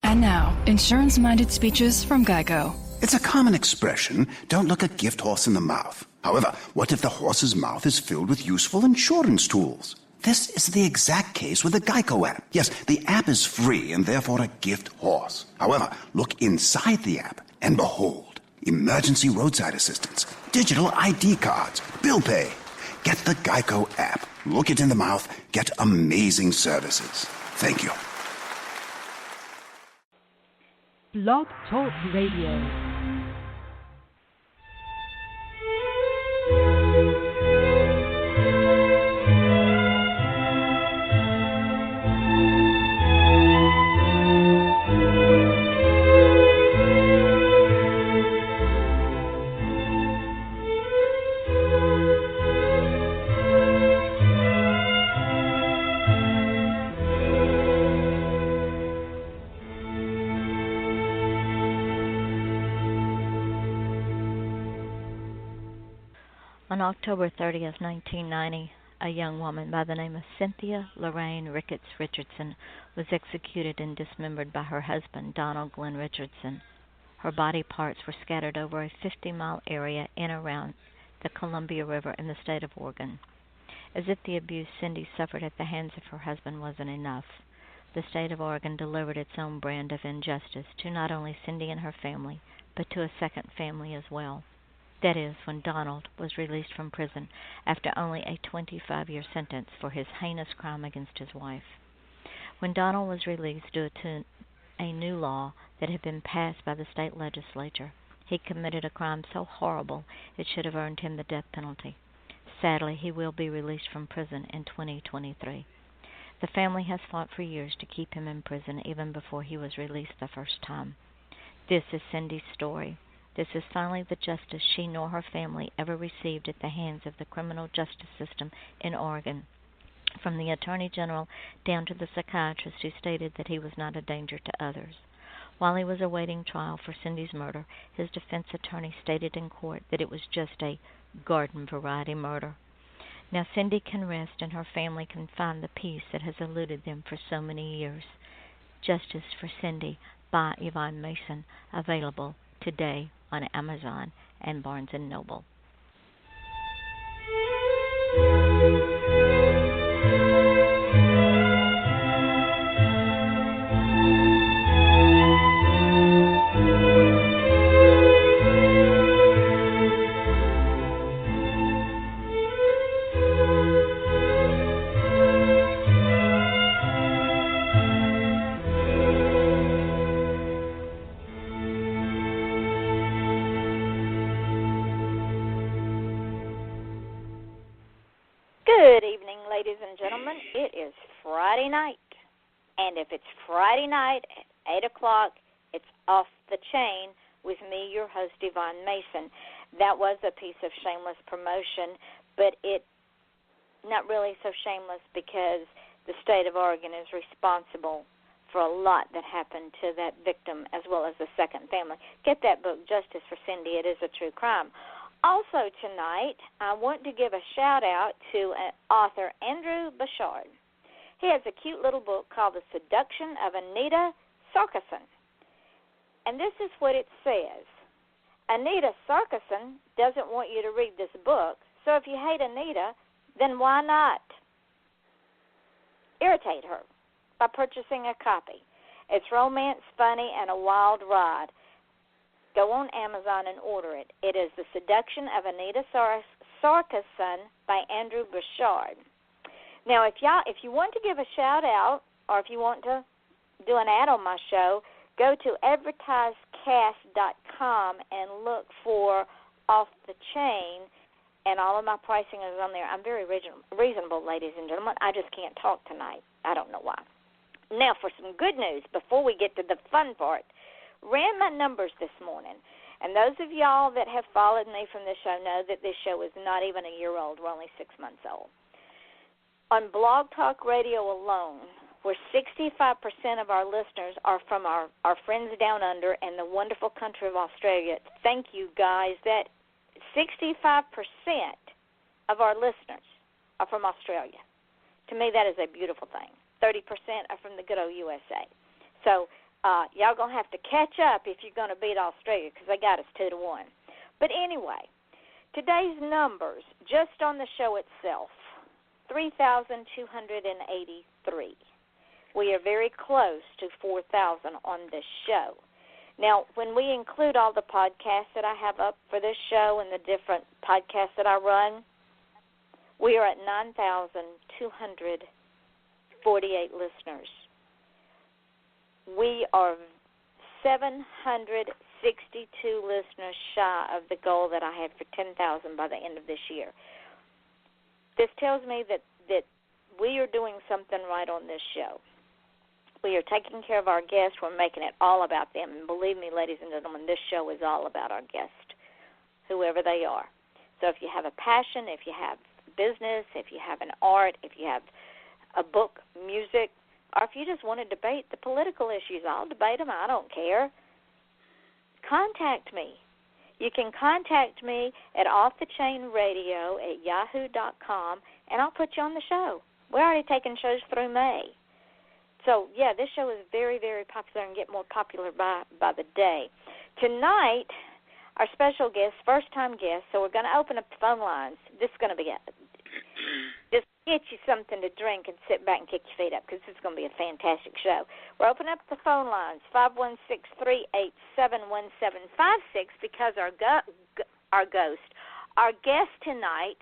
And now, insurance-minded speeches from Geico. It's a common expression, don't look a gift horse in the mouth. However, what if the horse's mouth is filled with useful insurance tools? This is the exact case with the Geico app. Yes, the app is free and therefore a gift horse. However, look inside the app and behold, emergency roadside assistance, digital ID cards, bill pay. Get the Geico app. Look it in the mouth. Get amazing services. Thank you. Blog Talk Radio. On October 30th, 1990, a young woman by the name of Cynthia Lorraine Ricketts Richardson was executed and dismembered by her husband, Donald Glenn Richardson. Her body parts were scattered over a 50-mile area in and around the Columbia River in the state of Oregon. As if the abuse Cindy suffered at the hands of her husband wasn't enough, the state of Oregon delivered its own brand of injustice to not only Cindy and her family, but to a second family as well. That is, when Donald was released from prison after only a 25-year sentence for his heinous crime against his wife. When Donald was released due to a new law that had been passed by the state legislature, he committed a crime so horrible it should have earned him the death penalty. Sadly, he will be released from prison in 2023. The family has fought for years to keep him in prison even before he was released the first time. This is Cindy's story. This is finally the justice she nor her family ever received at the hands of the criminal justice system in Oregon, from the Attorney General down to the psychiatrist who stated that he was not a danger to others. While he was awaiting trial for Cindy's murder, his defense attorney stated in court that it was just a garden-variety murder. Now Cindy can rest and her family can find the peace that has eluded them for so many years. Justice for Cindy by Yvonne Mason, available today on Amazon and Barnes & Noble. Good evening, ladies and gentlemen. It is Friday night, and if it's Friday night at 8 o'clock, it's Off the Chain with me, your host, Yvonne Mason. That was a piece of shameless promotion, but it not really so shameless because the state of Oregon is responsible for a lot that happened to that victim as well as the second family. Get that book, Justice for Cindy. It is a true crime. Also tonight, I want to give a shout-out to author Andrew Bouchard. He has a cute little book called The Seduction of Anita Sarkeesian. And this is what it says. Anita Sarkeesian doesn't want you to read this book, so if you hate Anita, then why not irritate her by purchasing a copy? It's romance, funny, and a wild ride. Go on Amazon and order it. It is The Seduction of Anita Sarkeesian by Andrew Bouchard. Now, if you want to give a shout-out or if you want to do an ad on my show, go to advertisecast.com and look for Off the Chain, and all of my pricing is on there. I'm very reasonable, ladies and gentlemen. I just can't talk tonight. I don't know why. Now, for some good news before we get to the fun part. Ran my numbers this morning, and those of y'all that have followed me from this show know that this show is not even a year old. We're only 6 months old. On Blog Talk Radio alone, where 65% of our listeners are from our friends down under in the wonderful country of Australia, thank you guys. That 65% of our listeners are from Australia. To me, that is a beautiful thing. 30% are from the good old USA. So Y'all going to have to catch up if you're going to beat Australia because they got us 2-1. But anyway, today's numbers, just on the show itself, 3,283. We are very close to 4,000 on this show. Now, when we include all the podcasts that I have up for this show and the different podcasts that I run, we are at 9,248 listeners. We are 762 listeners shy of the goal that I had for 10,000 by the end of this year. This tells me that we are doing something right on this show. We are taking care of our guests. We're making it all about them. And believe me, ladies and gentlemen, this show is all about our guests, whoever they are. So if you have a passion, if you have business, if you have an art, if you have a book, music, or if you just want to debate the political issues, I'll debate them. I don't care. Contact me. You can contact me at offthechainradio@yahoo.com, and I'll put you on the show. We're already taking shows through May. So, yeah, this show is very, very popular and get more popular by the day. Tonight, our special guest, first-time guest, so we're going to open up the phone lines. This is going to be just get you something to drink and sit back and kick your feet up because this is going to be a fantastic show. We're opening up the phone lines, 516-387-1756, because our guest tonight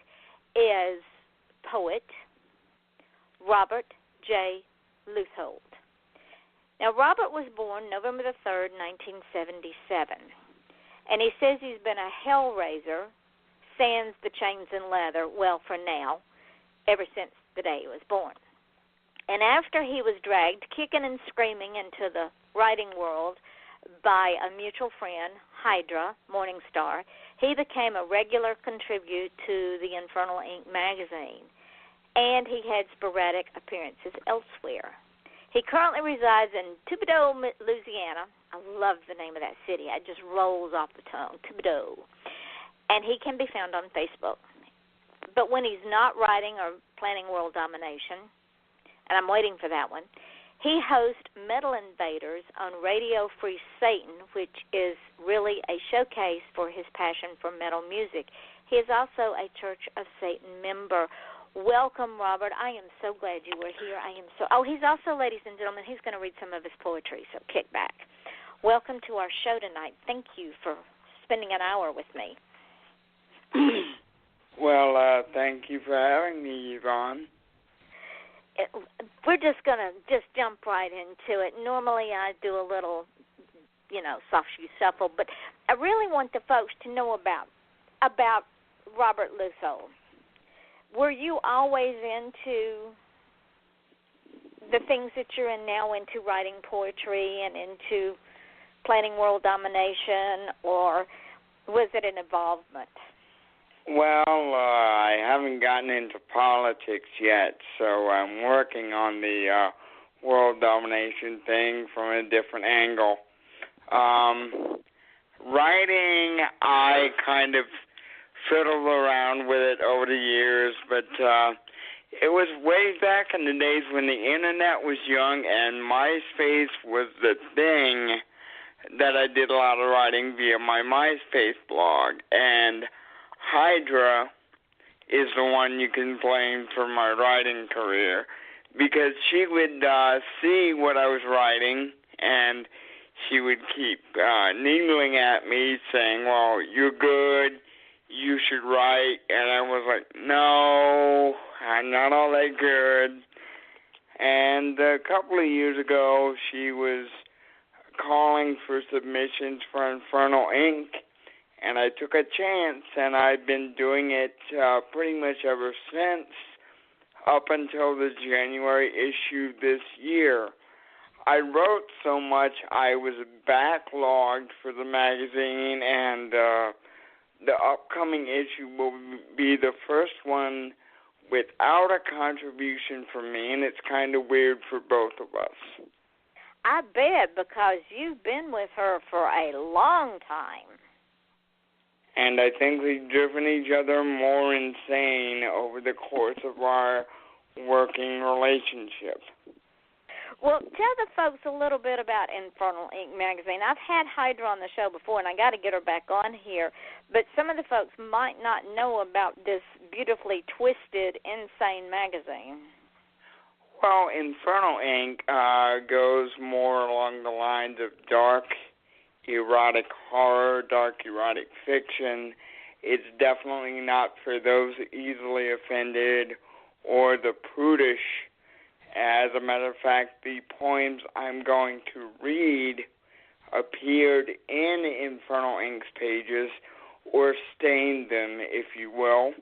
is poet Robert J. Leuthold. Now, Robert was born November the 3rd, 1977, and he says he's been a hellraiser, sans the chains and leather, well, for now, ever since the day he was born. And after he was dragged kicking and screaming into the writing world by a mutual friend, Hydra, Morningstar, he became a regular contributor to the Infernal Ink magazine, and he had sporadic appearances elsewhere. He currently resides in Thibodaux, Louisiana. I love the name of that city. It just rolls off the tongue, Thibodaux. And he can be found on Facebook. But when he's not writing or planning world domination, and I'm waiting for that one, he hosts Metal Invaders on Radio Free Satan, which is really a showcase for his passion for metal music. He is also a Church of Satan member. Welcome, Robert. I am so glad you were here. He's also, ladies and gentlemen, he's going to read some of his poetry, so kick back. Welcome to our show tonight. Thank you for spending an hour with me. Well, thank you for having me, Yvonne. We're just going to jump right into it. Normally I do a little, soft shoe shuffle, but I really want the folks to know about Robert Leuthold. Were you always into the things that you're in now, into writing poetry and into planning world domination, or was it an involvement? Well, I haven't gotten into politics yet, so I'm working on the world domination thing from a different angle. Writing, I kind of fiddled around with it over the years, but it was way back in the days when the internet was young and MySpace was the thing that I did a lot of writing via my MySpace blog. And Hydra is the one you can blame for my writing career, because she would see what I was writing, and she would keep needling at me, saying, well, you're good, you should write. And I was like, no, I'm not all that good. And a couple of years ago, she was calling for submissions for Infernal Ink, and I took a chance, and I've been doing it pretty much ever since, up until the January issue this year. I wrote so much I was backlogged for the magazine, and the upcoming issue will be the first one without a contribution from me, and it's kind of weird for both of us. I bet, because you've been with her for a long time. And I think we've driven each other more insane over the course of our working relationship. Well, tell the folks a little bit about Infernal Ink magazine. I've had Hydra on the show before, and I got to get her back on here. But some of the folks might not know about this beautifully twisted, insane magazine. Well, Infernal Ink goes more along the lines of dark, erotic horror, dark, erotic fiction. It's definitely not for those easily offended or the prudish. As a matter of fact, the poems I'm going to read appeared in Infernal Ink's pages, or stained them, if you will.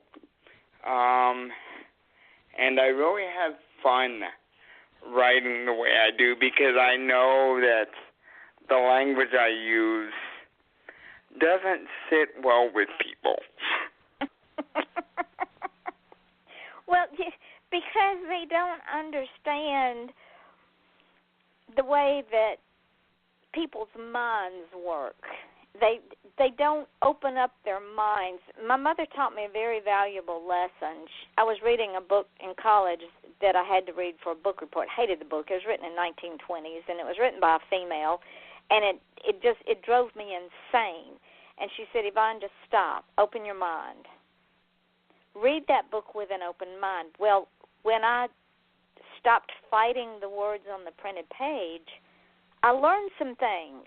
And I really have fun writing the way I do, because I know that the language I use doesn't sit well with people. Well, because they don't understand the way that people's minds work. They don't open up their minds. My mother taught me a very valuable lesson. I was reading a book in college that I had to read for a book report. Hated the book. It was written in 1920s, and it was written by a female, and it drove me insane. And she said, Yvonne, just stop. Open your mind. Read that book with an open mind. Well, when I stopped fighting the words on the printed page, I learned some things.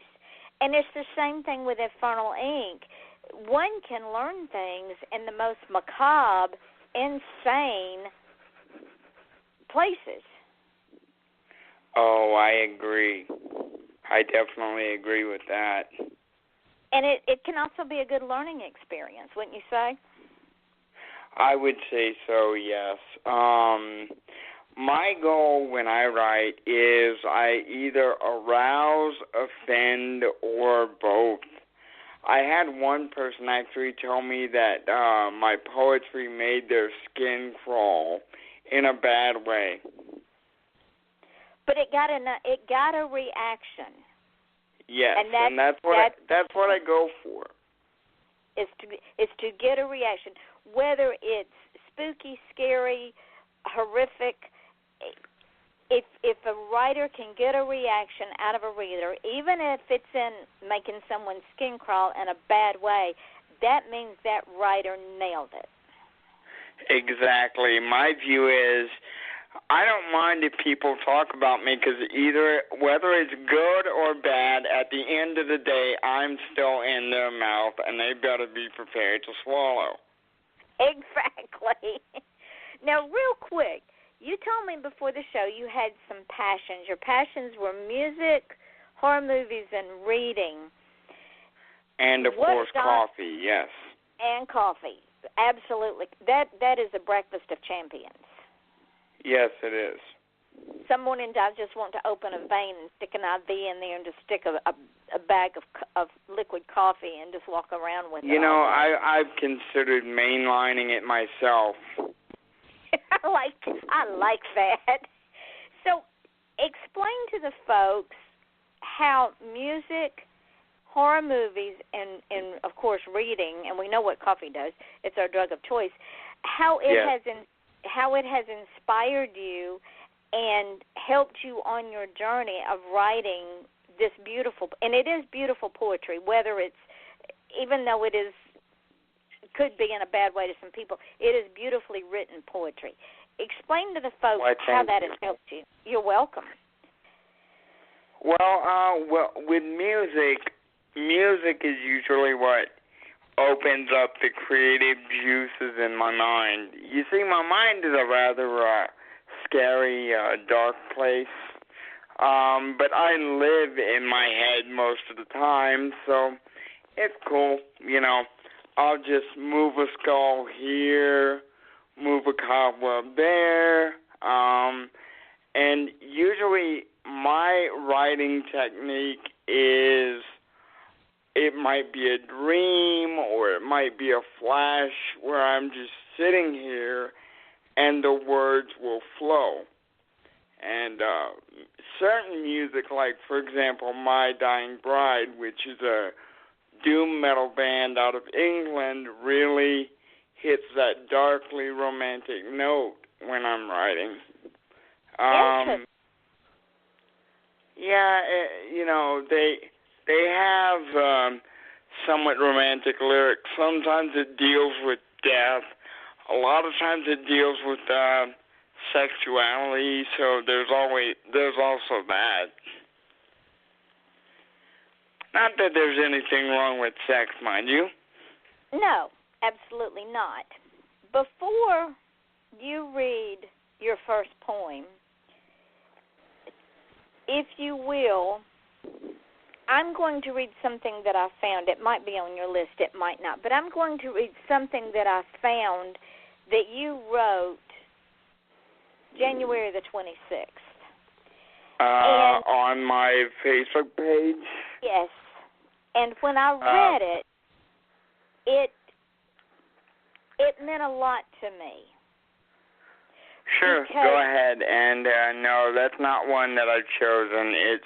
And it's the same thing with Infernal Ink. One can learn things in the most macabre, insane places. Oh, I agree. I definitely agree with that. And it can also be a good learning experience, wouldn't you say? I would say so, yes. My goal when I write is I either arouse, offend, or both. I had one person actually tell me that my poetry made their skin crawl in a bad way. But it got a reaction. Yes, and that's what I go for. Is to get a reaction, whether it's spooky, scary, horrific. If a writer can get a reaction out of a reader, even if it's in making someone's skin crawl in a bad way, that means that writer nailed it. Exactly. My view is I don't mind if people talk about me, because whether it's good or bad, at the end of the day, I'm still in their mouth, and they better be prepared to swallow. Exactly. Now, real quick, you told me before the show you had some passions. Your passions were music, horror movies, and reading. And, of course, coffee, yes. And coffee, absolutely. That is a breakfast of champions. Yes, it is. Some mornings I just want to open a vein and stick an IV in there and just stick a bag of liquid coffee and just walk around with it. You know, I've considered mainlining it myself. I like that. So, explain to the folks how music, horror movies, and of course reading, and we know what coffee does. It's our drug of choice. How it has inspired you and helped you on your journey of writing this beautiful, and it is beautiful poetry. Whether it's, even though it could be in a bad way to some people, it is beautifully written poetry. Explain to the folks how that has helped you. You're welcome. Well, with music is usually what opens up the creative juices in my mind. You see, my mind is a rather scary, dark place, but I live in my head most of the time, so it's cool, you know. I'll just move a skull here, move a cobweb there, and usually my writing technique is, it might be a dream or it might be a flash where I'm just sitting here and the words will flow. And certain music, like, for example, My Dying Bride, which is a doom metal band out of England, really hits that darkly romantic note when I'm writing. Yeah, they have somewhat romantic lyrics. Sometimes it deals with death. A lot of times it deals with sexuality. So there's also that. Not that there's anything wrong with sex, mind you. No, absolutely not. Before you read your first poem, if you will, I'm going to read something that I found. It might be on your list, it might not. But I'm going to read something that I found that you wrote January the 26th. On my Facebook page? Yes. And when I read it meant a lot to me. Sure, go ahead. And no, that's not one that I've chosen. It's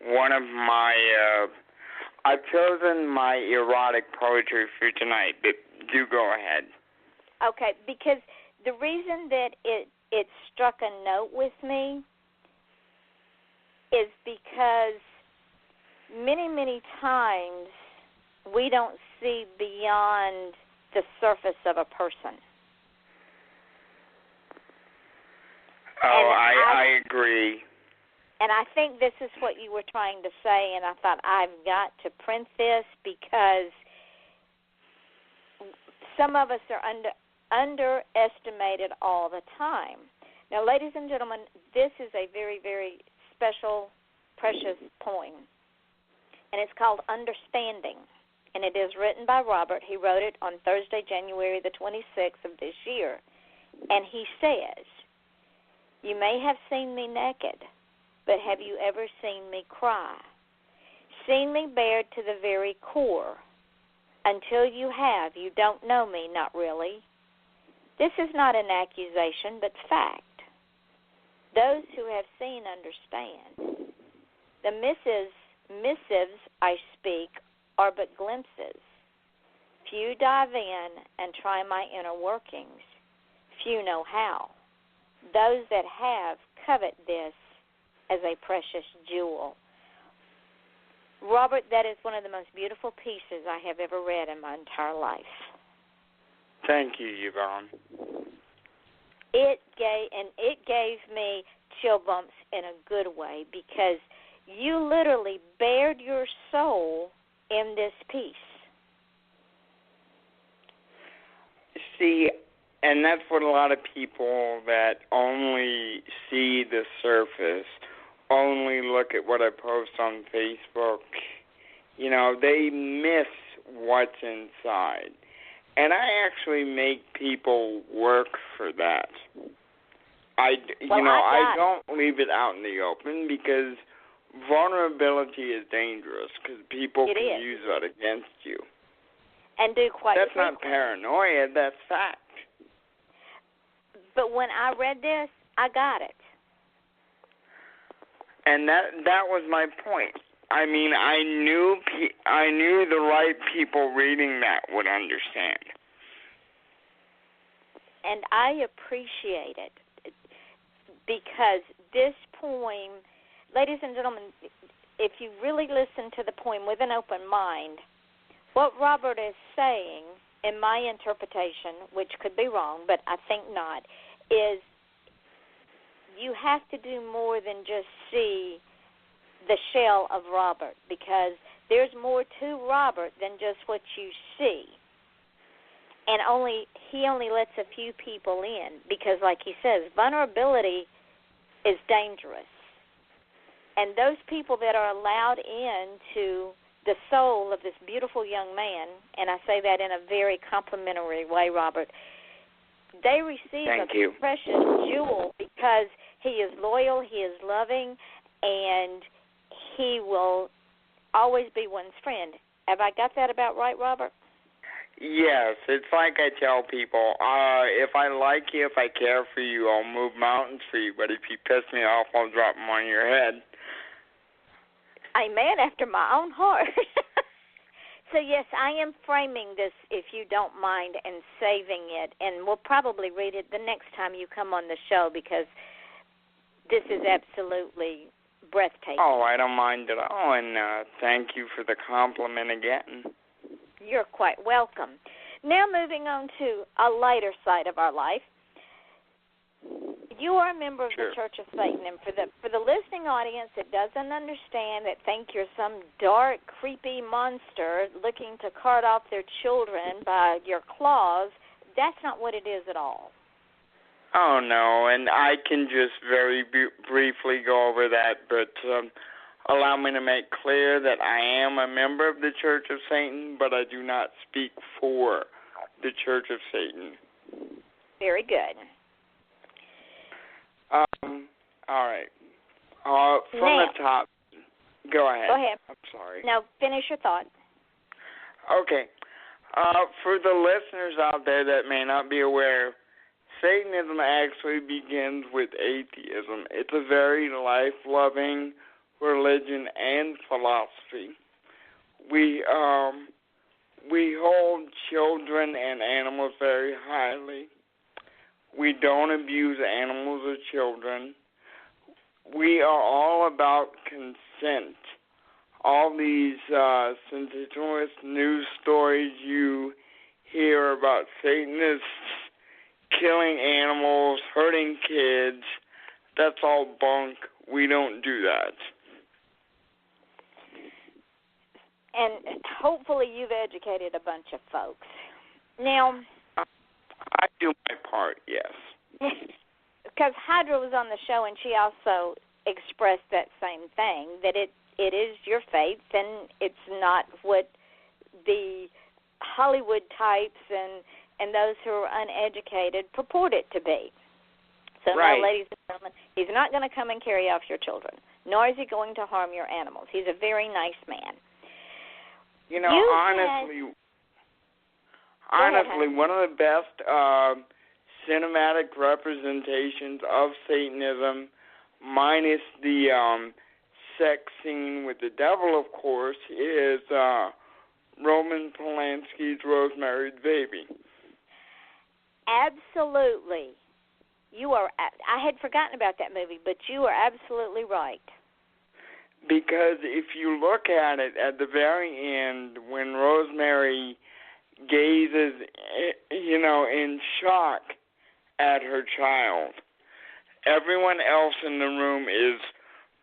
one of my, I've chosen my erotic poetry for tonight, but do go ahead. Okay, because the reason that it struck a note with me is because many, many times we don't see beyond the surface of a person. Oh, I agree. And I think this is what you were trying to say, and I thought I've got to print this because some of us are underestimated all the time. Now, ladies and gentlemen, this is a very, very special, precious poem, and it's called Understanding, and it is written by Robert. He wrote it on Thursday, January the 26th of this year, and he says, "You may have seen me naked, but have you ever seen me cry? Seen me bared to the very core? Until you have, you don't know me, not really. This is not an accusation, but fact. Those who have seen understand. The missives I speak are but glimpses. Few dive in and try my inner workings. Few know how. Those that have covet this as a precious jewel." Robert, that is one of the most beautiful pieces I have ever read in my entire life. Thank you, Yvonne. It gave me chill bumps in a good way because you literally bared your soul in this piece. See, and that's what a lot of people that only see the surface, only look at what I post on Facebook, they miss what's inside. And I actually make people work for that. I don't leave it out in the open because vulnerability is dangerous because people can use that against you. And do quite That's frequently. Not paranoia, that's fact. But when I read this, I got it. And that was my point. I mean, I knew the right people reading that would understand. And I appreciate it because this poem, ladies and gentlemen, if you really listen to the poem with an open mind, what Robert is saying, in my interpretation, which could be wrong, but I think not, is you have to do more than just see the shell of Robert because there's more to Robert than just what you see. And he only lets a few people in because, like he says, vulnerability is dangerous. And those people that are allowed into the soul of this beautiful young man, and I say that in a very complimentary way, Robert, they receive a precious jewel because he is loyal, he is loving, and he will always be one's friend. Have I got that about right, Robert? Yes, it's like I tell people, if I like you, if I care for you, I'll move mountains for you, but if you piss me off, I'll drop them on your head. A man after my own heart. So, yes, I am framing this, if you don't mind, and saving it, and we'll probably read it the next time you come on the show because this is absolutely breathtaking. Oh, I don't mind at all, and thank you for the compliment again. You're quite welcome. Now moving on to a lighter side of our life. You are a member of Sure. the Church of Satan, and for the listening audience that doesn't understand, that think you're some dark, creepy monster looking to cart off their children by your claws, that's not what it is at all. Oh, no, and I can just very briefly go over that, but allow me to make clear that I am a member of the Church of Satan, but I do not speak for the Church of Satan. Very good. All right. From the top, go ahead. Go ahead. I'm sorry. Now, finish your thought. Okay. For the listeners out there that may not be aware, Satanism actually begins with atheism. It's a very life-loving religion and philosophy. We hold children and animals very highly. We don't abuse animals or children. We are all about consent. All these sensationalist news stories you hear about Satanists killing animals, hurting kids, that's all bunk. We don't do that. And hopefully you've educated a bunch of folks. Now, I do my part, yes. Because Hydra was on the show, and she also expressed that same thing, that it is your faith, and it's not what the Hollywood types and those who are uneducated purport it to be. So, right. No, ladies and gentlemen, he's not going to come and carry off your children, nor is he going to harm your animals. He's a very nice man. You know, honestly, one of the best cinematic representations of Satanism, minus the sex scene with the devil, of course, is Roman Polanski's Rosemary's Baby. Absolutely. I had forgotten about that movie, but you are absolutely right. Because if you look at it at the very end, when Rosemary gazes, in shock at her child, everyone else in the room is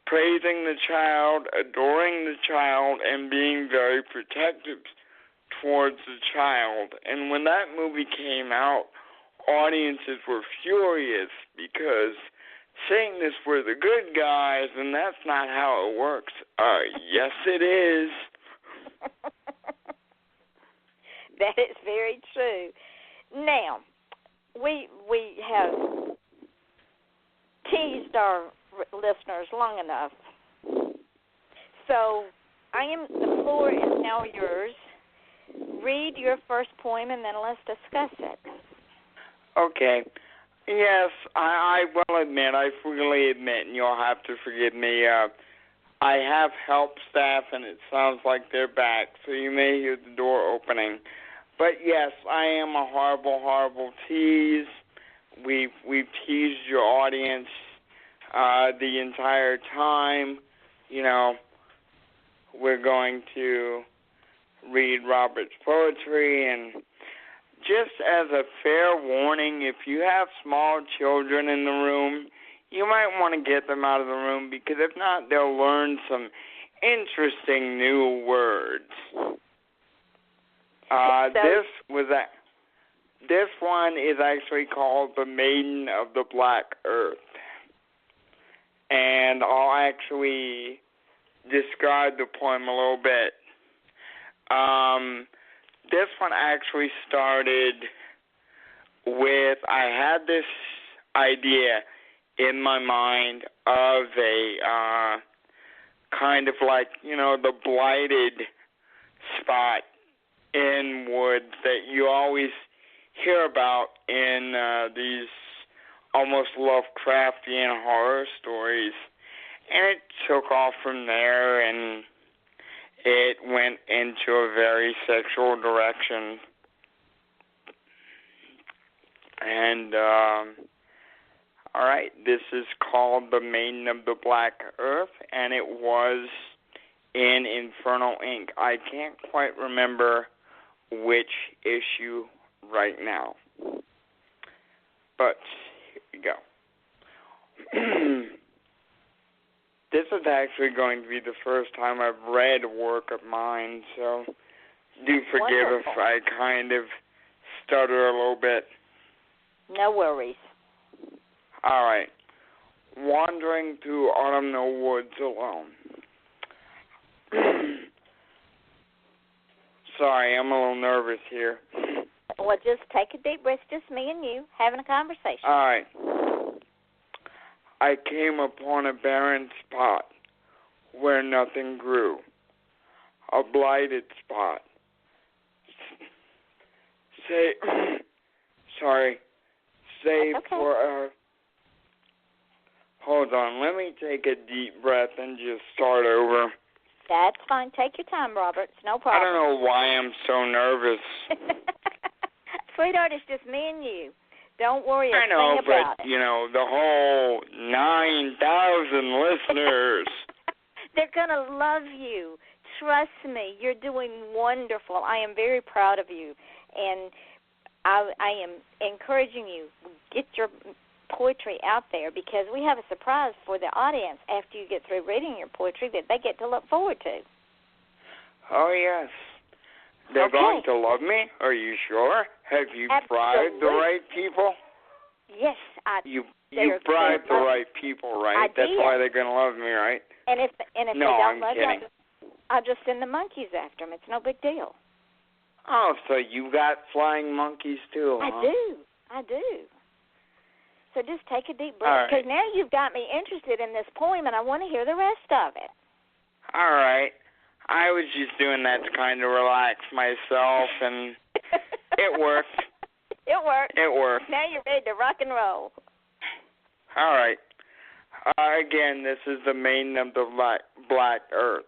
praising the child, adoring the child, and being very protective towards the child. And when that movie came out, audiences were furious because Satanists were the good guys, and that's not how it works. Yes, it is. That is very true. Now, we have teased our listeners long enough. So, the floor is now yours. Read your first poem, and then let's discuss it. Okay. Yes, I will admit, I freely admit, and you'll have to forgive me, I have help staff, and it sounds like they're back, so you may hear the door opening. But yes, I am a horrible, horrible tease. We've teased your audience the entire time. We're going to read Robert's poetry, and just as a fair warning, if you have small children in the room, you might want to get them out of the room, because if not, they'll learn some interesting new words. This one is actually called The Maiden of the Black Earth. And I'll actually describe the poem a little bit. This one actually started with, I had this idea in my mind of a kind of like, the blighted spot in woods that you always hear about in these almost Lovecraftian horror stories. And it took off from there, and it went into a very sexual direction. And All right, this is called The Maiden of the Black Earth, and it was in Infernal Inc. I can't quite remember which issue right now, but here we go. This is actually going to be the first time I've read work of mine, so do forgive Wonderful. if I kind of stutter a little bit. No worries. All right. Wandering through autumnal woods alone. Sorry, I'm a little nervous here. Well, just take a deep breath, just me and you, having a conversation. All right. I came upon a barren spot where nothing grew. A blighted spot. Sorry. Save okay. for a... Hold on, let me take a deep breath and just start over. That's fine. Take your time, Robert. It's no I problem. don't know why I'm so nervous. Sweetheart, it's just me and you. Don't worry a I know, thing about but, it. you know, the whole 9,000 listeners. They're going to love you. Trust me. You're doing wonderful. I am very proud of you. And I am encouraging you, get your poetry out there, because we have a surprise for the audience after you get through reading your poetry that they get to look forward to. Oh, yes. They're going to love me? Are you sure? Have you bribed the right people? Yes, You bribed the right people, right? That's why they're going to love me, right? And if no, they don't I'm love kidding. you, I'll just send the monkeys after them. It's no big deal. Oh, so you got flying monkeys too, huh? I do. So just take a deep breath, because now you've got me interested in this poem, and I want to hear the rest of it. All right. I was just doing that to kind of relax myself, and it worked. It worked. It worked. Now you're ready to rock and roll. All right. Again, this is the Maiden of the Black Earth.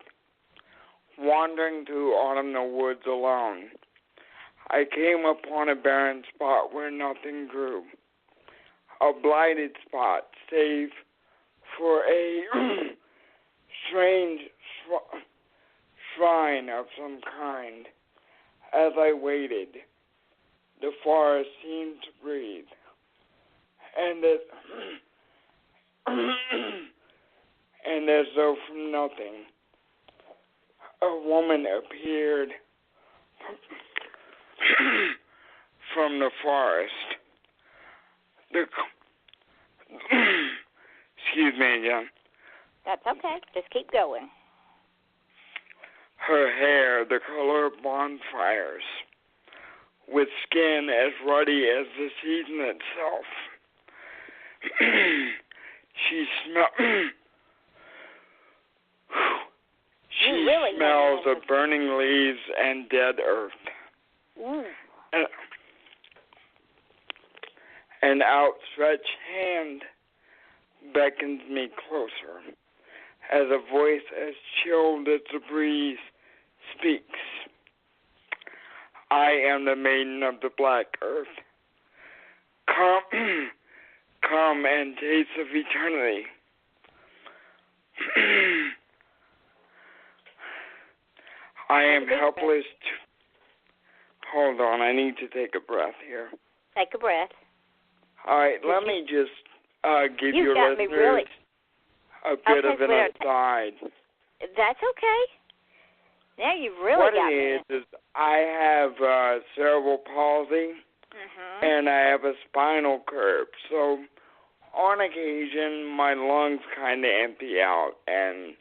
Wandering through autumnal woods alone, I came upon a barren spot where nothing grew. A blighted spot, save for a strange shrine of some kind. As I waited, the forest seemed to breathe, and as though from nothing, a woman appeared from the forest. Excuse me again. That's okay. Just keep going. Her hair the color of bonfires, with skin as ruddy as the season itself. She smells of burning leaves and dead earth. An outstretched hand beckons me closer, as a voice as chilled as the breeze speaks. I am the Maiden of the Black Earth. Come and taste of eternity. I am helpless to... Hold on, I need to take a breath here. Take a breath. All right, let me just give your listeners a bit of an aside. That's okay. Now you've really got me. What it is I have cerebral palsy, and I have a spinal curve. So on occasion, my lungs kind of empty out, and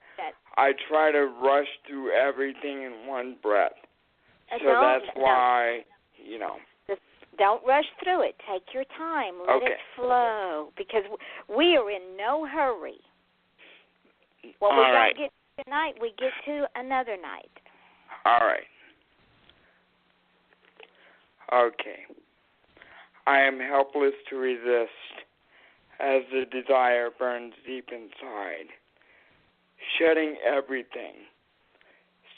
I try to rush through everything in one breath. So that's why, you know. Don't rush through it. Take your time. Let it flow, because we are in no hurry. What we don't get to tonight, we get to another night. All right. Okay. I am helpless to resist as the desire burns deep inside, shedding everything,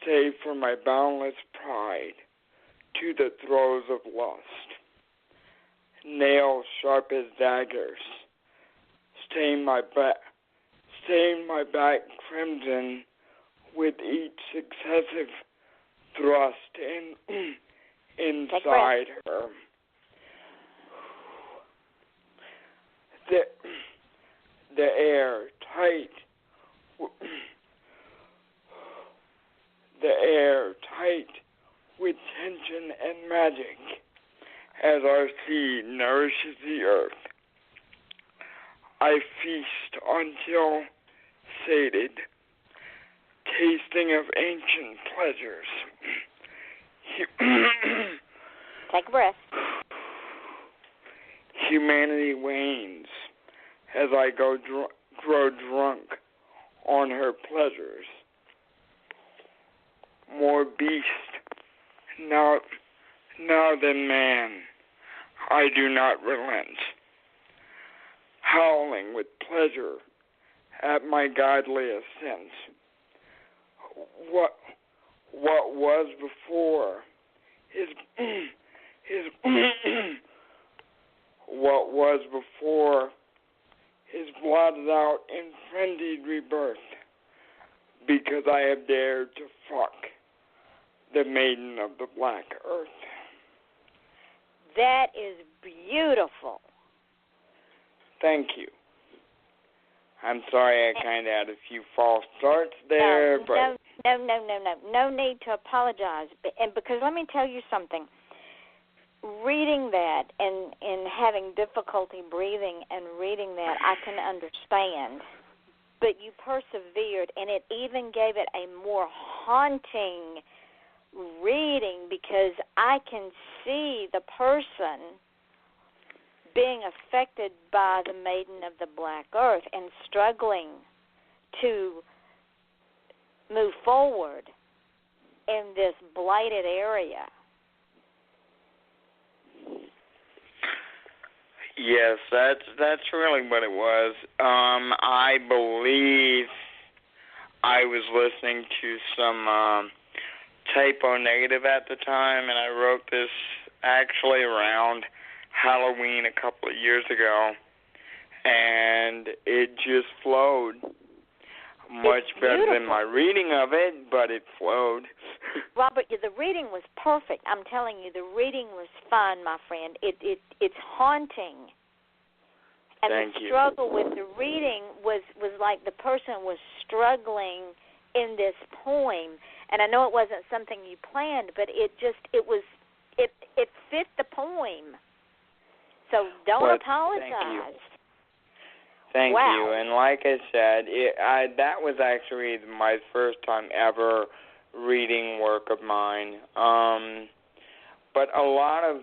save for my boundless pride, to the throes of lust. Nails sharp as daggers, stain my back crimson with each successive thrust inside her. The air tight. The air tight with tension and magic as our sea nourishes the earth. I feast until sated, tasting of ancient pleasures. Take a breath. Humanity wanes as I grow drunk on her pleasures. More beast now than man, I do not relent, howling with pleasure at my godly ascent. What was before is what was before is blotted out in frenzied rebirth, because I have dared to fuck the maiden of the black earth. That is beautiful. Thank you. I'm sorry I kind of had a few false starts there, but... No need to apologize. And because let me tell you something. Reading that and having difficulty breathing and reading that, I can understand. But you persevered, and it even gave it a more haunting reading, because I can see the person being affected by the maiden of the black earth and struggling to move forward in this blighted area. Yes, that's really what it was. I believe I was listening to some typo negative at the time, and I wrote this actually around Halloween a couple of years ago, and it just flowed much better than my reading of it, but it flowed. Robert, the reading was perfect. I'm telling you, the reading was fun, my friend. It's haunting. And Thank the you. struggle with the reading was like the person was struggling in this poem. And I know it wasn't something you planned, but it fit the poem. So don't apologize. Thank wow. you. And like I said, that was actually my first time ever reading work of mine. But a lot of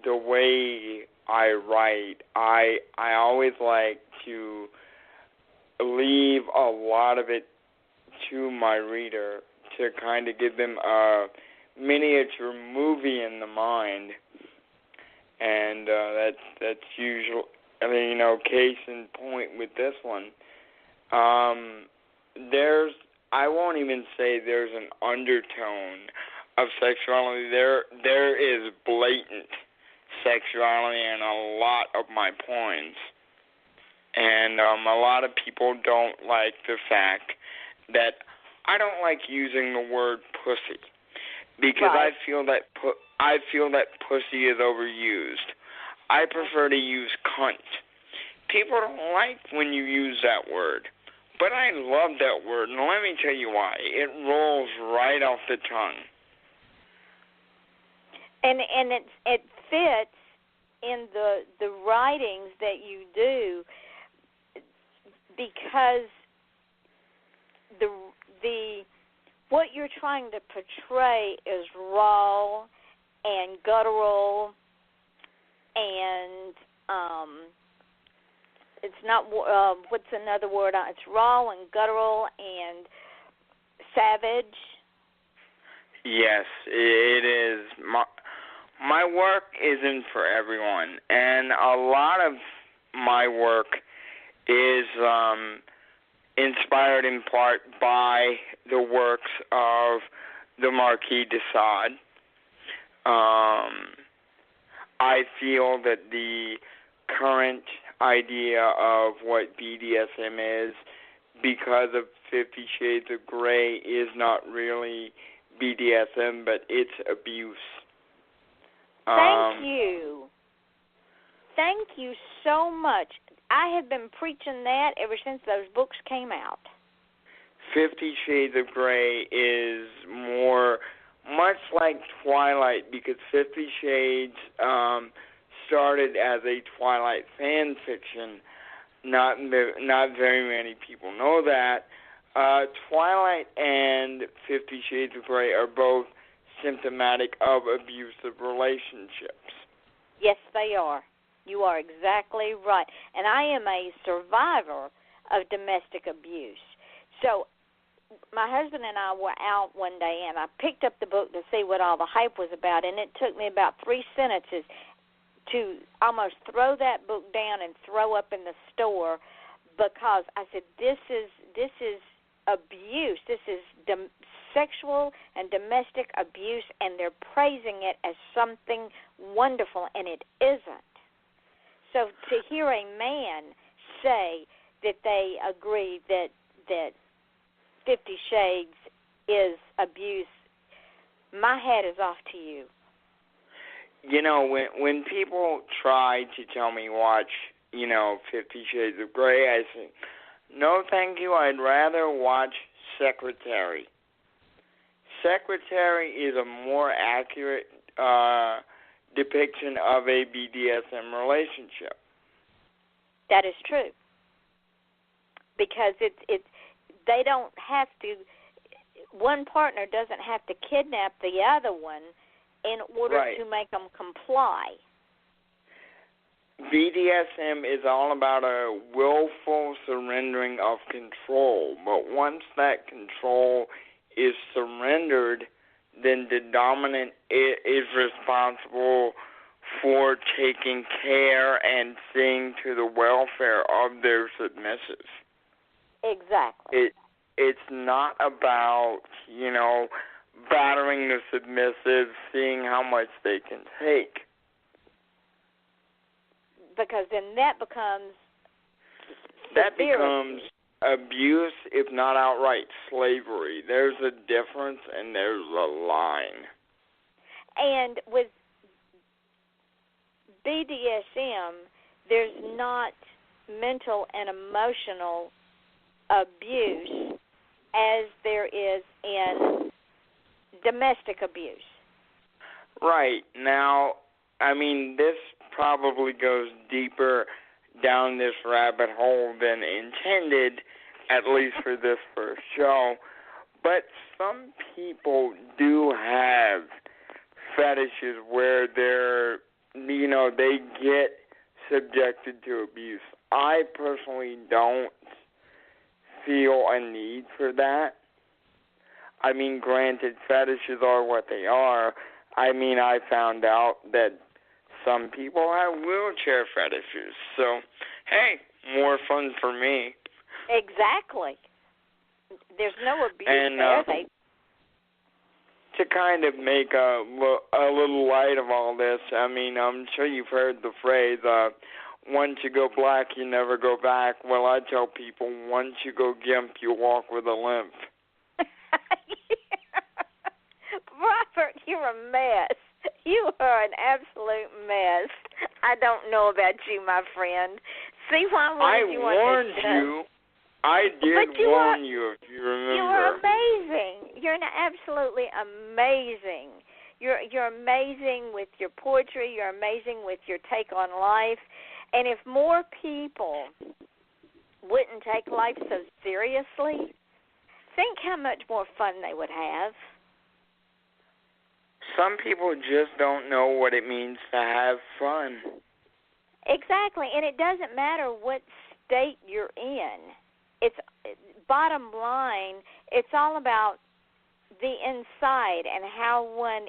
the way I write, I always like to leave a lot of it to my reader to kind of give them a miniature movie in the mind. And that's usually, case in point with this one. I won't even say there's an undertone of sexuality. There is blatant sexuality in a lot of my poems. And a lot of people don't like the fact that I don't like using the word pussy, because right. I feel that pussy is overused. I prefer to use cunt. People don't like when you use that word, but I love that word, and let me tell you why. It rolls right off the tongue. And it fits in the writings that you do, because the what you're trying to portray is raw and guttural, and it's not what's another word? It's raw and guttural and savage. Yes, it is. My work isn't for everyone, and a lot of my work is inspired in part by the works of the Marquis de Sade. I feel that the current idea of what BDSM is because of 50 Shades of Grey is not really BDSM, but it's abuse. Thank you. Thank you so much. I have been preaching that ever since those books came out. 50 Shades of Grey is more, much like Twilight, because 50 Shades started as a Twilight fan fiction. Not very many people know that. Twilight and 50 Shades of Grey are both symptomatic of abusive relationships. Yes, they are. You are exactly right. And I am a survivor of domestic abuse. So my husband and I were out one day, and I picked up the book to see what all the hype was about, and it took me about 3 sentences to almost throw that book down and throw up in the store, because I said, this is abuse. This is sexual and domestic abuse, and they're praising it as something wonderful, and it isn't. So to hear a man say that they agree that 50 Shades is abuse, my hat is off to you. You know, when people try to tell me watch, 50 Shades of Grey, I say, no, thank you. I'd rather watch Secretary. Secretary is a more accurate depiction of a BDSM relationship. That is true, because they don't have to. One partner doesn't have to kidnap the other one in order to make them comply. BDSM is all about a willful surrendering of control, but once that control is surrendered, then the dominant is responsible for taking care and seeing to the welfare of their submissives. Exactly. It's not about, battering the submissive, seeing how much they can take. Because then that becomes abuse, if not outright slavery. There's a difference, and there's a line. And with BDSM, there's not mental and emotional abuse as there is in domestic abuse. Right. Now, this probably goes deeper down this rabbit hole than intended, at least for this first show. But some people do have fetishes where they get subjected to abuse. I personally don't feel a need for that. Granted, fetishes are what they are. I found out that some people have wheelchair fetishes. So, hey, more fun for me. Exactly. There's no abuse there. To kind of make a little light of all this, I'm sure you've heard the phrase, once you go black, you never go back. Well, I tell people, once you go gimp, you walk with a limp. Robert, you're a mess. You are an absolute mess. I don't know about you, my friend. See why I warned you. I did warn you, if you remember. You are amazing. You're absolutely amazing. You're amazing with your poetry. You're amazing with your take on life. And if more people wouldn't take life so seriously, think how much more fun they would have. Some people just don't know what it means to have fun. Exactly, and it doesn't matter what state you're in. It's bottom line, it's all about the inside and how one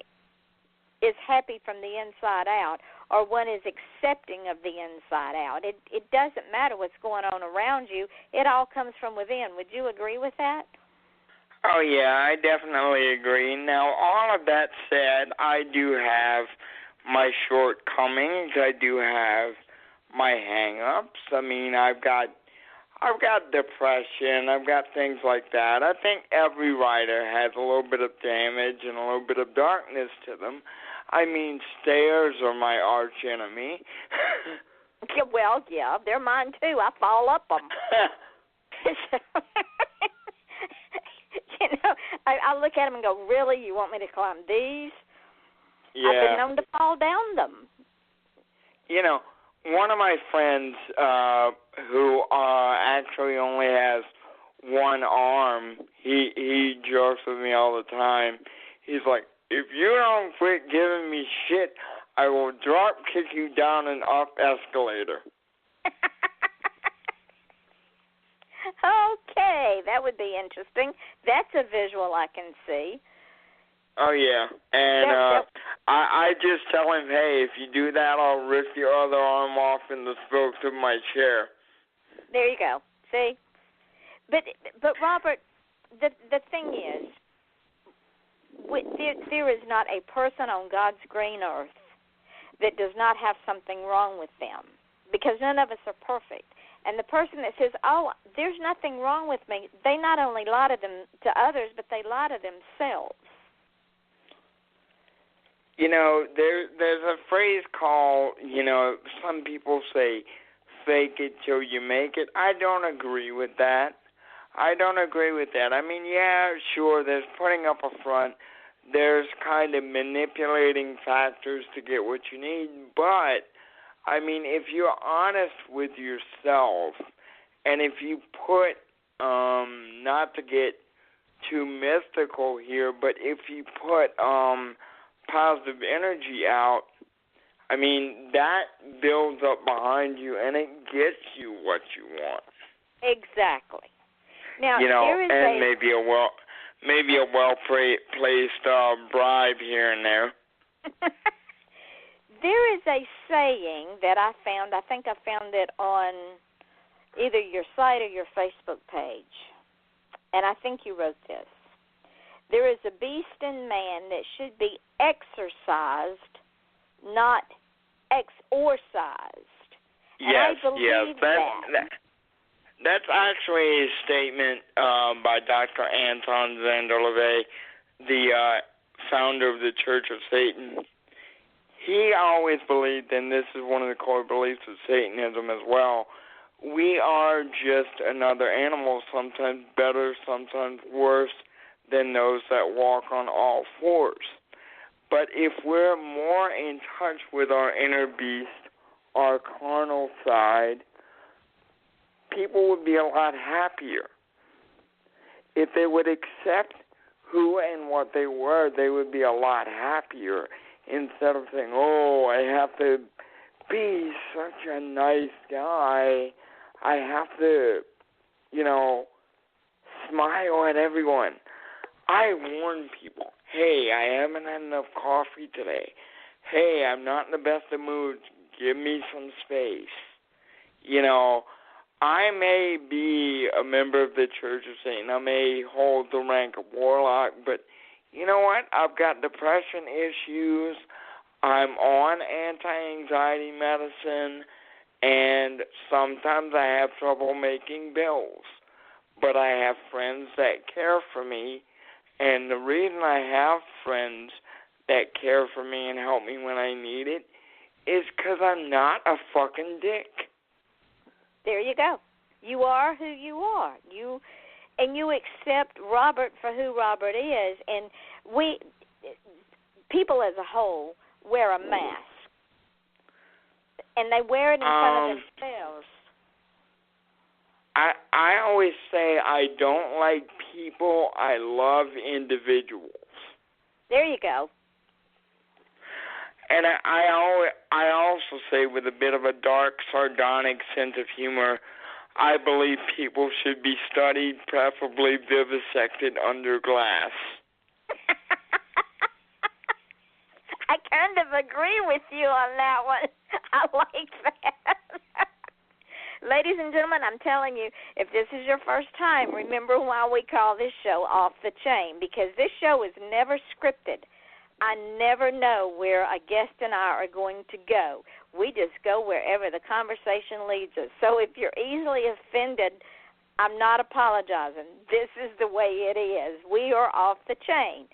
is happy from the inside out, or one is accepting of the inside out. It doesn't matter what's going on around you. It all comes from within. Would you agree with that? Oh, yeah, I definitely agree. Now, all of that said, I do have my shortcomings. I do have my hang-ups. I mean, I've got depression. I've got things like that. I think every writer has a little bit of damage and a little bit of darkness to them. I mean, stairs are my arch enemy. Well, yeah, they're mine too. I fall up them. I look at them and go, really? You want me to climb these? Yeah. I've been known to fall down them. One of my friends who actually only has one arm, he jokes with me all the time. He's like, if you don't quit giving me shit, I will drop kick you down an up escalator. Okay, that would be interesting. That's a visual I can see. Oh, yeah. And I just tell him, hey, if you do that, I'll rip your other arm off in the spokes of my chair. There you go. See? But Robert, the thing is, there is not a person on God's green earth that does not have something wrong with them, because none of us are perfect. And the person that says, oh, there's nothing wrong with me, they not only lie to others, but they lie to themselves. There's a phrase called, some people say, fake it till you make it. I don't agree with that. I mean, yeah, sure, there's putting up a front. There's kind of manipulating factors to get what you need. But, I mean, if you're honest with yourself, and if you put, not to get too mystical here, but if you put positive energy out, I mean, that builds up behind you, and it gets you what you want. Exactly. Now, and maybe a well-placed bribe here and there. There is a saying that I found. I think I found it on either your site or your Facebook page, and I think you wrote this. There is a beast in man that should be exercised, not exorcised. And yes, I believe that. That's actually a statement by Dr. Anton Vanderleve, the founder of the Church of Satan. He always believed, and this is one of the core beliefs of Satanism as well, we are just another animal, sometimes better, sometimes worse than those that walk on all fours. But if we're more in touch with our inner beast, our carnal side, people would be a lot happier. If they would accept who and what they were, they would be a lot happier instead of saying, oh, I have to be such a nice guy. I have to, smile at everyone. I warn people, hey, I haven't had enough coffee today. Hey, I'm not in the best of moods. Give me some space. I may be a member of the Church of Satan. I may hold the rank of warlock, but you know what? I've got depression issues. I'm on anti-anxiety medicine, and sometimes I have trouble making bills. But I have friends that care for me, and the reason I have friends that care for me and help me when I need it is because I'm not a fucking dick. There you go. You are who you are. You accept Robert for who Robert is, and people as a whole wear a mask, and they wear it in front of themselves. I always say I don't like people. I love individuals. There you go. And I also say, with a bit of a dark, sardonic sense of humor, I believe people should be studied, preferably vivisected under glass. I kind of agree with you on that one. I like that. Ladies and gentlemen, I'm telling you, if this is your first time, remember why we call this show Off the Chain, because this show is never scripted. I never know where a guest and I are going to go. We just go wherever the conversation leads us. So if you're easily offended, I'm not apologizing. This is the way it is. We are off the chain.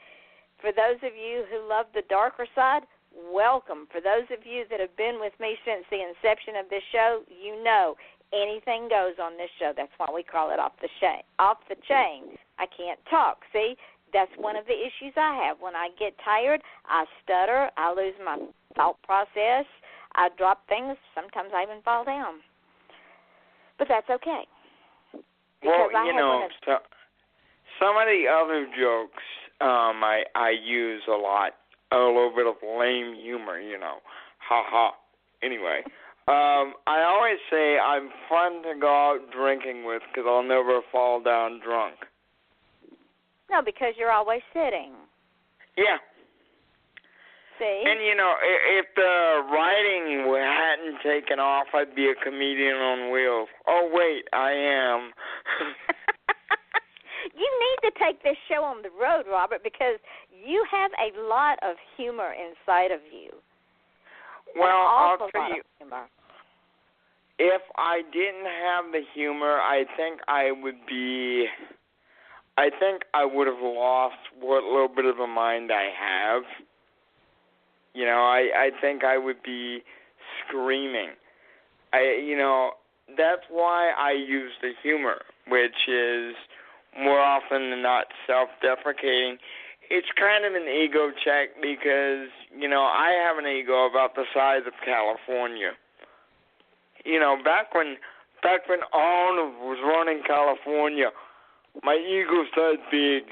For those of you who love the darker side, welcome. For those of you that have been with me since the inception of this show, you know anything goes on this show. That's why we call it off the chain. Off the chain. I can't talk. See, that's one of the issues I have. When I get tired, I stutter. I lose my thought process. I drop things. Sometimes I even fall down. But that's okay. Well, some of the other jokes I use a lot. A little bit of lame humor, Ha ha. Anyway, I always say I'm fun to go out drinking with because I'll never fall down drunk. No, because you're always sitting. Yeah. See? And, if the writing hadn't taken off, I'd be a comedian on wheels. Oh, wait, I am. You need to take this show on the road, Robert, because you have a lot of humor inside of you. Well, I'll tell you, humor. If I didn't have the humor, I think I would have lost what little bit of a mind I have. I think I would be screaming. That's why I use the humor, which is more often than not self-deprecating. It's kind of an ego check because, I have an ego about the size of California. Back when Arnold was running California, my ego's that big.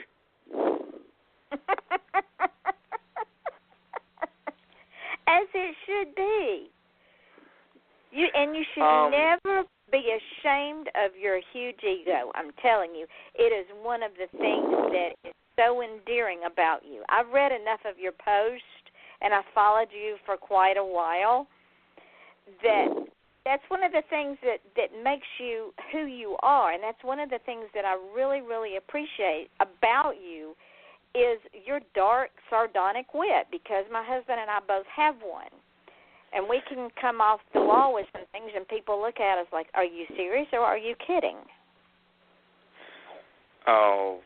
As it should be. You should never be ashamed of your huge ego. I'm telling you, it is one of the things that is so endearing about you. I've read enough of your posts, and I followed you for quite a while, that's one of the things that makes you who you are, and that's one of the things that I really, really appreciate about you is your dark, sardonic wit, because my husband and I both have one. And we can come off the wall with some things, and people look at us like, are you serious or are you kidding? Oh,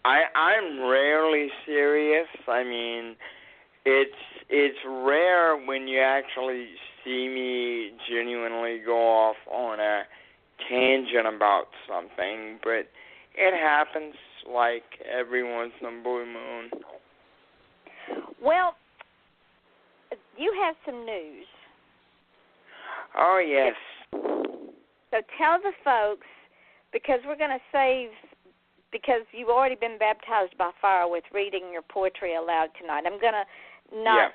I'm rarely serious. I mean, it's rare when you actually see me genuinely go off on a tangent about something, but it happens like every once in a blue moon. Well, you have some news. Oh, yes. So tell the folks, because we're going to save, because you've already been baptized by fire with reading your poetry aloud tonight. I'm going to not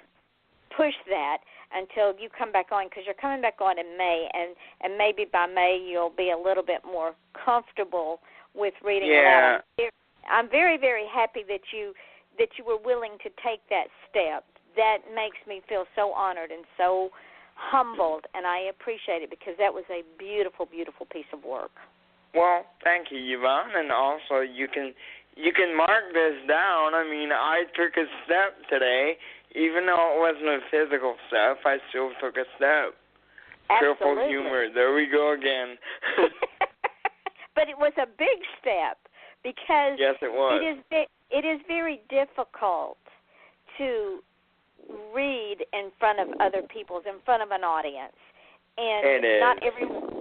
push that until you come back on, because you're coming back on in May, and maybe by May you'll be a little bit more comfortable with reading aloud. I'm very, very happy that you were willing to take that step. That makes me feel so honored and so humbled, and I appreciate it because that was a beautiful, beautiful piece of work. Well, thank you, Yvonne, and also you can mark this down. I mean, I took a step today, even though it wasn't a physical step. I still took a step. Absolutely. Triple humor. There we go again. But it was a big step because yes, it was. It is very difficult to read in front of other people, in front of an audience, and it is.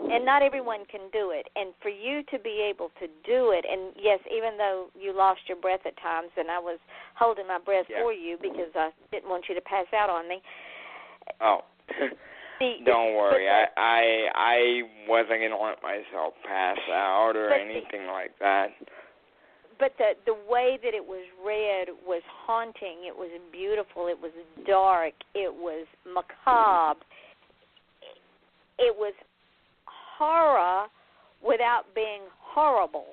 not everyone can do it. And for you to be able to do it, and yes, even though you lost your breath at times, and I was holding my breath for you because I didn't want you to pass out on me. Oh, don't worry, I wasn't going to let myself pass out or anything like that. But the way that it was read was haunting. It was beautiful. It was dark. It was macabre. It was horror without being horrible.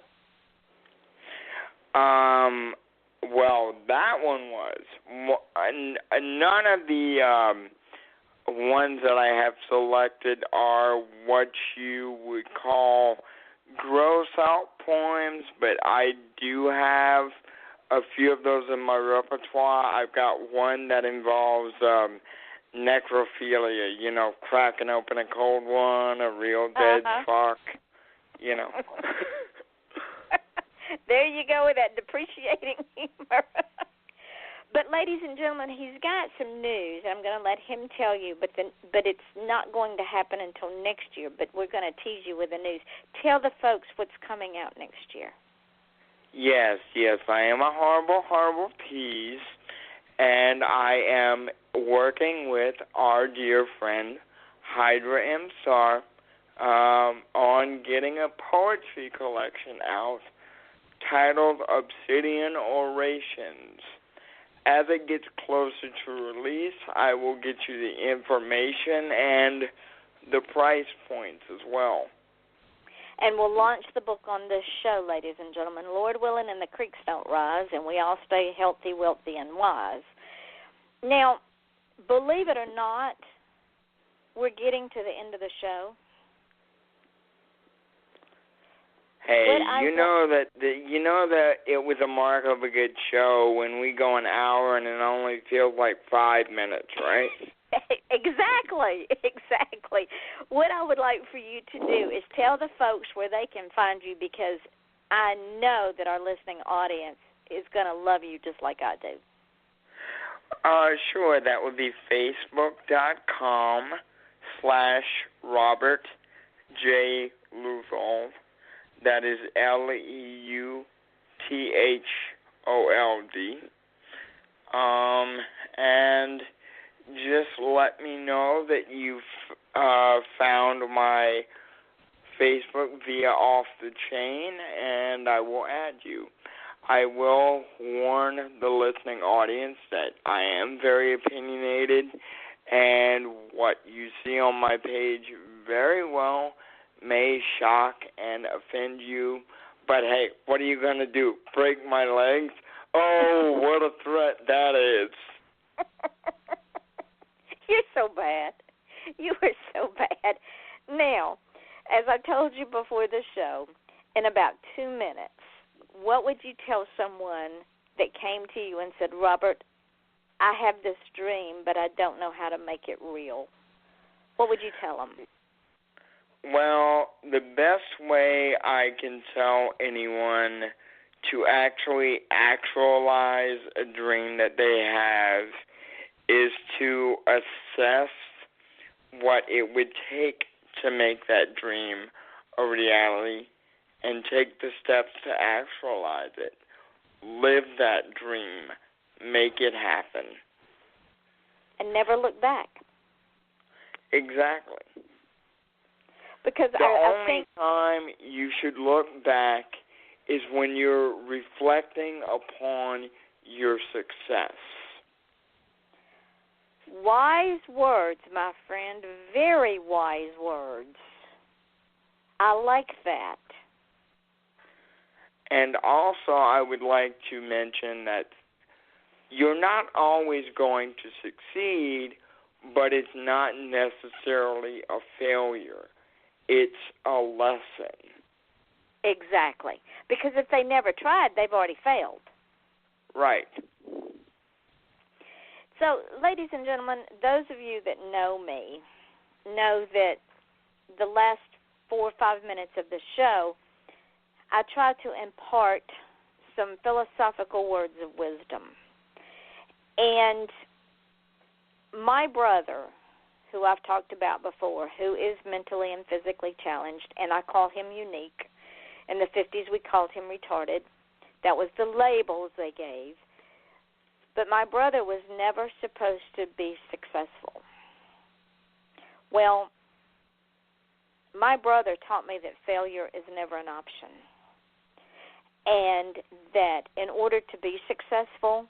Well, that one was. None of the ones that I have selected are what you would call gross out poems, but I do have a few of those in my repertoire. I've got one that involves necrophilia, cracking open a cold one, a real dead fuck, There you go with that depreciating humor. But, ladies and gentlemen, he's got some news. I'm going to let him tell you, but it's not going to happen until next year, but we're going to tease you with the news. Tell the folks what's coming out next year. Yes, I am a horrible, horrible tease, and I am working with our dear friend, Hydra M. Sar, on getting a poetry collection out titled Obsidian Orations. As it gets closer to release, I will get you the information and the price points as well. And we'll launch the book on this show, ladies and gentlemen. Lord willing, and the creeks don't rise, and we all stay healthy, wealthy, and wise. Now, believe it or not, we're getting to the end of the show. Hey, you know that it was a mark of a good show when we go an hour and it only feels like 5 minutes, right? Exactly. What I would like for you to do is tell the folks where they can find you, because I know that our listening audience is going to love you just like I do. Sure. That would be facebook.com/Robert J. Leuthold. That is LEUTHOLD. And just let me know that you've found my Facebook via Off the Chain, and I will add you. I will warn the listening audience that I am very opinionated, and what you see on my page very well may shock and offend you, but hey, what are you going to do? Break my legs? Oh, what a threat that is. You're so bad. You are so bad. Now, as I told you before the show, in about 2 minutes, what would you tell someone that came to you and said, Robert, I have this dream, but I don't know how to make it real? What would you tell them? Well, the best way I can tell anyone to actually actualize a dream that they have is to assess what it would take to make that dream a reality and take the steps to actualize it. Live that dream. Make it happen. And never look back. Exactly. Because the I only time you should look back is when you're reflecting upon your success. Wise words, my friend. Very wise words. I like that. And also, I would like to mention that you're not always going to succeed, but it's not necessarily a failure. It's a lesson. Exactly. Because if they never tried, they've already failed. Right. So, ladies and gentlemen, those of you that know me know that the last 4 or 5 minutes of the show, I try to impart some philosophical words of wisdom. And my brother, who I've talked about before, who is mentally and physically challenged, and I call him unique. In the 50s, we called him retarded. That was the labels they gave. But my brother was never supposed to be successful. Well, my brother taught me that failure is never an option, and that in order to be successful,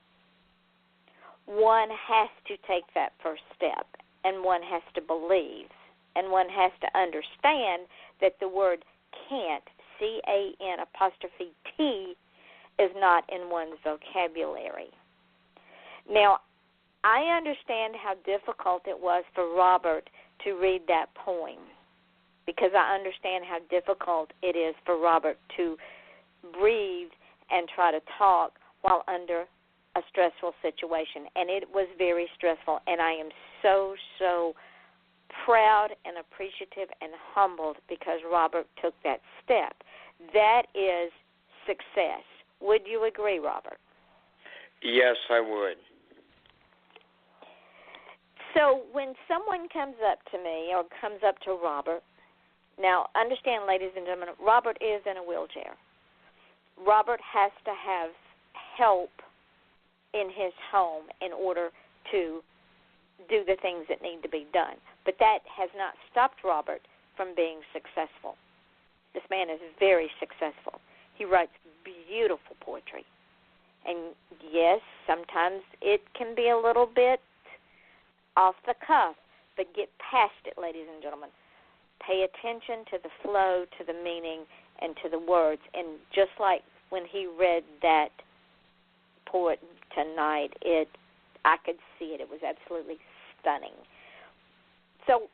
one has to take that first step, and one has to believe, and one has to understand that the word can't, C-A-N''T, is not in one's vocabulary. Now, I understand how difficult it was for Robert to read that poem, because I understand how difficult it is for Robert to breathe and try to talk while under a stressful situation. And it was very stressful. And I am so, so proud and appreciative and humbled because Robert took that step. That is success. Would you agree, Robert? Yes, I would. So when someone comes up to me or comes up to Robert, now understand, ladies and gentlemen, Robert is in a wheelchair. Robert has to have help in his home in order to do the things that need to be done. But that has not stopped Robert from being successful. This man is very successful. He writes beautiful poetry. And yes, sometimes it can be a little bit off the cuff, but get past it, ladies and gentlemen. Pay attention to the flow, to the meaning, and to the words. And just like when he read that poet tonight, I could see it. It was absolutely stunning. So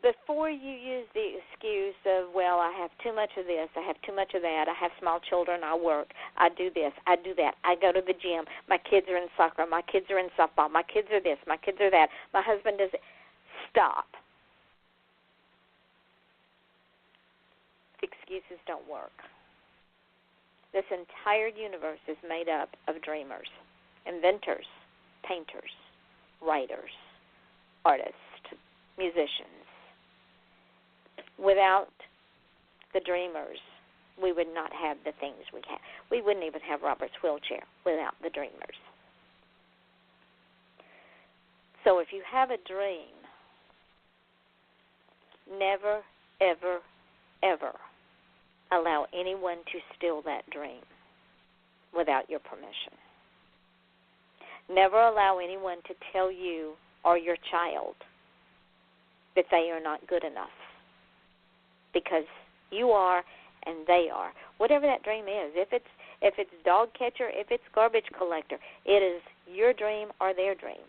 before you use the excuse of, well, I have too much of this, I have too much of that, I have small children, I work, I do this, I do that, I go to the gym, my kids are in soccer, my kids are in softball, my kids are this, my kids are that, my husband does it. Stop. Excuses don't work. This entire universe is made up of dreamers, inventors, painters, writers, artists, musicians. Without the dreamers, we would not have the things we have. We wouldn't even have Robert's wheelchair without the dreamers. So if you have a dream, never, ever, ever allow anyone to steal that dream without your permission. Never allow anyone to tell you or your child that they are not good enough, because you are and they are. Whatever that dream is, if it's dog catcher, if it's garbage collector, it is your dream or their dream,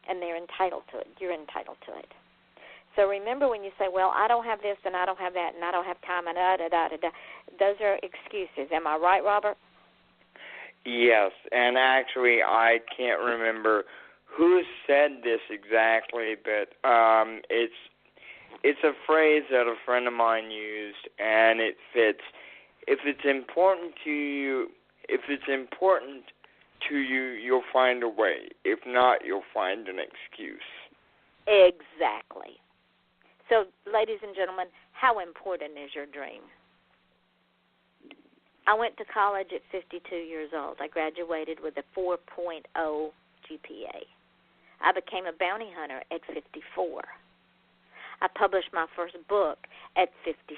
and they're entitled to it. You're entitled to it. So remember, when you say, well, I don't have this and I don't have that and I don't have time and da-da-da-da-da, those are excuses. Am I right, Robert? Yes, and actually I can't remember who said this exactly, but it's a phrase that a friend of mine used, and it fits. If it's important to you, you'll find a way. If not, you'll find an excuse. Exactly. So, ladies and gentlemen, how important is your dream? I went to college at 52 years old. I graduated with a 4.0 GPA. I became a bounty hunter at 54. I published my first book at 56.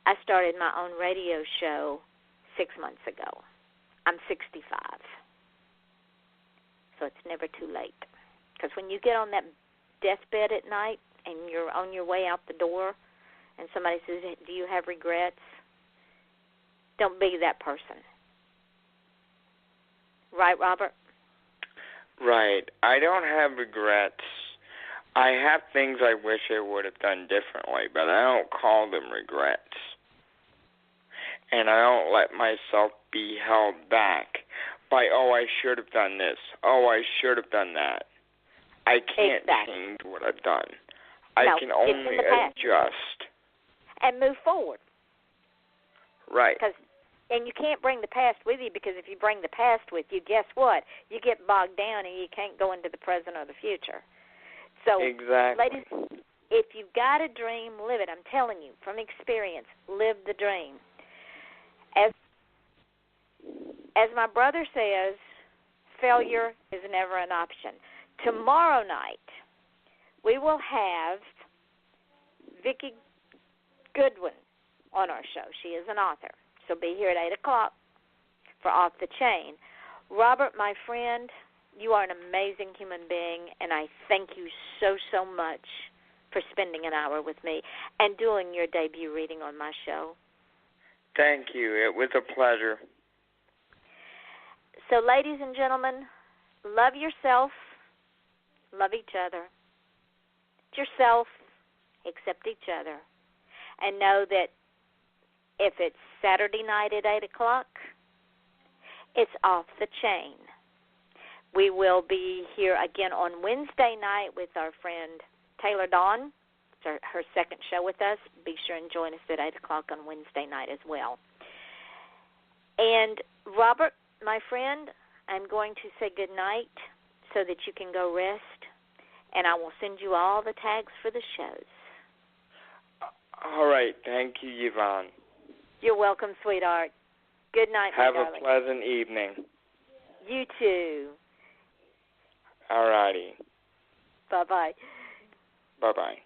I started my own radio show 6 months ago. I'm 65. So it's never too late. Because when you get on that deathbed at night and you're on your way out the door and somebody says, do you have regrets? Don't be that person. Right, Robert? Right. I don't have regrets. I have things I wish I would have done differently, but I don't call them regrets. And I don't let myself be held back by, oh, I should have done this. Oh, I should have done that. I can't change what I've done. I can only adjust. And move forward. Right. And you can't bring the past with you, because if you bring the past with you, guess what? You get bogged down and you can't go into the present or the future. So, exactly. Ladies, if you've got a dream, live it. I'm telling you, from experience, live the dream. As my brother says, failure is never an option. Tomorrow night, we will have Vicki Goodwin on our show. She is an author. She'll be here at 8 o'clock for Off the Chain. Robert, my friend, you are an amazing human being, and I thank you so, so much for spending an hour with me and doing your debut reading on my show. Thank you. It was a pleasure. So, ladies and gentlemen, love yourself, love each other. Yourself, accept each other, and know that If it's Saturday night at 8 o'clock, it's Off the Chain. We will be here again on Wednesday night with our friend Taylor Dawn. It's her second show with us. Be sure and join us at 8 o'clock on Wednesday night as well. And Robert, my friend, I'm going to say good night so that you can go rest, and I will send you all the tags for the shows. All right. Thank you, Yvonne. You're welcome, sweetheart. Good night, my darling. Have a pleasant evening. You too. All righty. Bye-bye. Bye-bye.